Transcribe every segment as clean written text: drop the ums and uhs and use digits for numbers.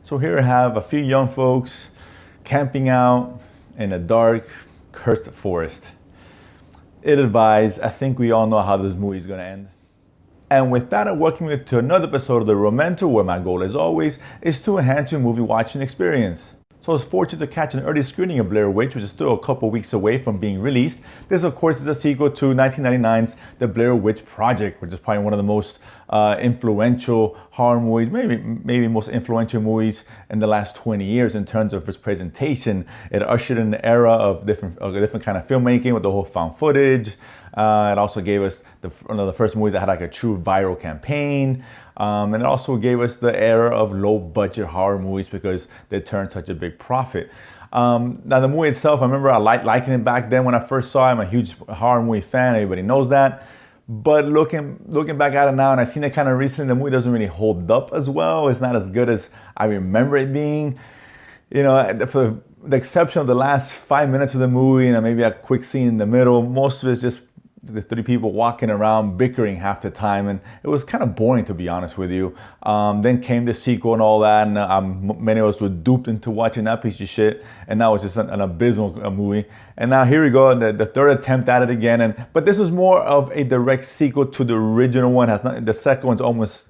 So here I have a few young folks camping out in a dark, cursed forest. Ill advised, I think we all know how this movie is going to end. And with that, I welcome you to another episode of The Romento, where my goal, as always, is to enhance your movie watching experience. So I was fortunate to catch an early screening of Blair, which is still a couple weeks away from being released. This, of course, is a sequel to 1999's The Blair Witch Project, which is probably one of the most influential horror movies, maybe most influential movies in the last 20 years in terms of its presentation. It ushered in an era of different kind of filmmaking with the whole found footage. It also gave us one of the first movies that had like a true viral campaign. And it also gave us the era of low budget horror movies because they turned such a big profit. Now the movie itself, I remember I liking it back then when I first saw it. I'm a huge horror movie fan, everybody knows that. But looking back at it now, and I've seen it kind of recently, the movie doesn't really hold up as well. It's not as good as I remember it being. You know, for the exception of the last 5 minutes of the movie and maybe a quick scene in the middle, most of it's just the three people walking around bickering half the time, and it was kind of boring, to be honest with you. Then came the sequel and all that, and many of us were duped into watching that piece of shit, and now it's just an abysmal movie. And now here we go, the third attempt at it again, but this was more of a direct sequel to the original one. The second one's almost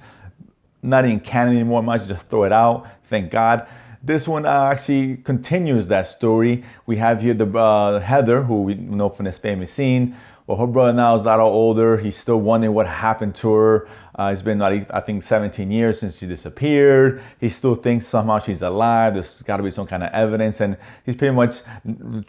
not in canon anymore, might as well just throw it out, thank God. This one actually continues that story. We have here the Heather, who we know from this famous scene. Well, her brother now is a lot older. He's still wondering what happened to her. It's been, I think, 17 years since she disappeared. He still thinks somehow she's alive. There's got to be some kind of evidence. And he's pretty much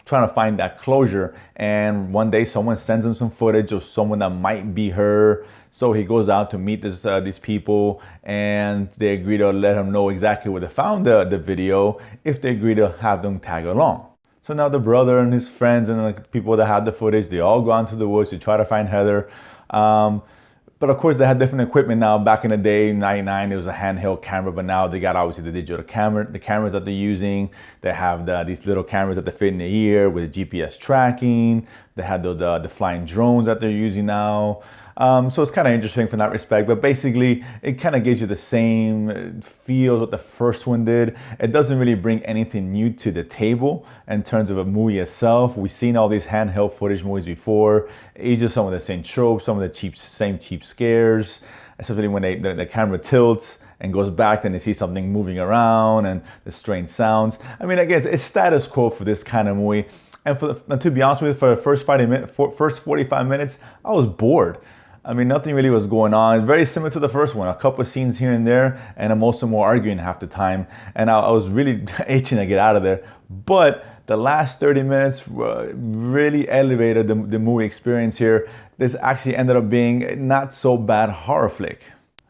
trying to find that closure. And one day someone sends him some footage of someone that might be her. So he goes out to meet these people, and they agree to let him know exactly where they found the video if they agree to have them tag along. So now the brother and his friends and the people that had the footage, they all go out into the woods to try to find Heather. But of course they had different equipment now. Back in the day, 99, it was a handheld camera, but now they got obviously the digital camera, the cameras that they're using. They have these little cameras that they fit in the ear with GPS tracking. They had the flying drones that they're using now. So it's kind of interesting from that respect, but basically it kind of gives you the same feel that the first one did. It doesn't really bring anything new to the table in terms of a movie itself. We've seen all these handheld footage movies before. It's just some of the same tropes, some of the same cheap scares, especially when the camera tilts and goes back, then they see something moving around and the strange sounds. I mean, again, it's status quo for this kind of movie. And to be honest with you, for the first 45 minutes, I was bored. I mean, nothing really was going on. It's very similar to the first one. A couple of scenes here and there, and most of them were arguing half the time. And I was really itching to get out of there. But the last 30 minutes really elevated the movie experience here. This actually ended up being not so bad horror flick.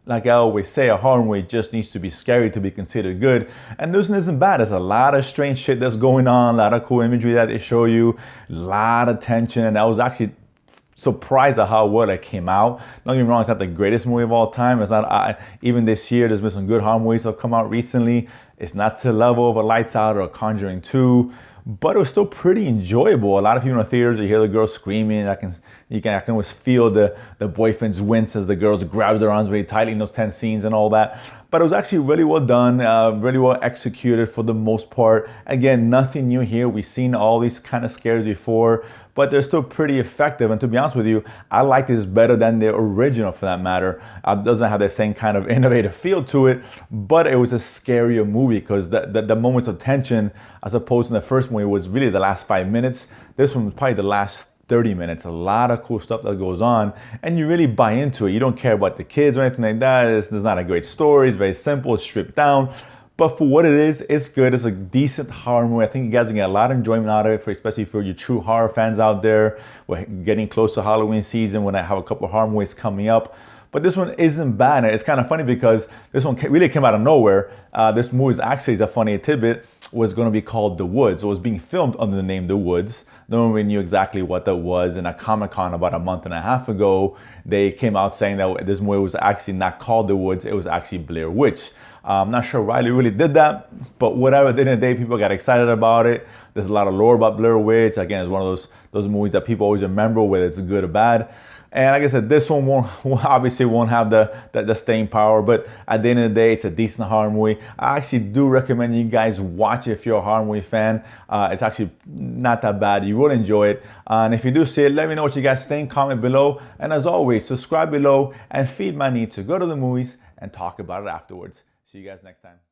Like I always say, a horror movie just needs to be scary to be considered good. And this one isn't bad. There's a lot of strange shit that's going on, a lot of cool imagery that they show you, a lot of tension, and I was actually surprised at how well it came out. Don't get me wrong, it's not the greatest movie of all time. It's not, even this year, there's been some good horror movies that have come out recently. It's not to the level of a Lights Out or a Conjuring 2, but it was still pretty enjoyable. A lot of people in the theaters, you hear the girls screaming. I can almost feel the boyfriend's wince as the girls grab their arms really tightly in those tense scenes and all that. But it was actually really well done, really well executed for the most part. Again, nothing new here. We've seen all these kind of scares before, but they're still pretty effective. And to be honest with you, I like this better than the original for that matter. It doesn't have the same kind of innovative feel to it, but it was a scarier movie because the moments of tension, as opposed to the first movie, was really the last 5 minutes. This one was probably the last 30 minutes. A lot of cool stuff that goes on, and you really buy into it. You don't care about the kids or anything like that. It's not a great story. It's very simple, it's stripped down. But for what it is, it's good. It's a decent horror movie. I think you guys will get a lot of enjoyment out of it, especially for your true horror fans out there. We're getting close to Halloween season when I have a couple of horror movies coming up. But this one isn't bad. And it's kind of funny because this one really came out of nowhere. This movie is actually, as a funny tidbit, was going to be called The Woods. It was being filmed under the name The Woods. No one really knew exactly what that was. And at Comic-Con about a month and a half ago, they came out saying that this movie was actually not called The Woods. It was actually Blair Witch. I'm not sure Riley really did that, but whatever, at the end of the day, people got excited about it. There's a lot of lore about Blair Witch. Again, it's one of those movies that people always remember, whether it's good or bad. And like I said, this one obviously won't have the staying power, but at the end of the day, it's a decent horror movie. I actually do recommend you guys watch it if you're a horror movie fan. It's actually not that bad. You will enjoy it. And if you do see it, let me know what you guys think. Comment below. And as always, subscribe below and feed my need to go to the movies and talk about it afterwards. See you guys next time.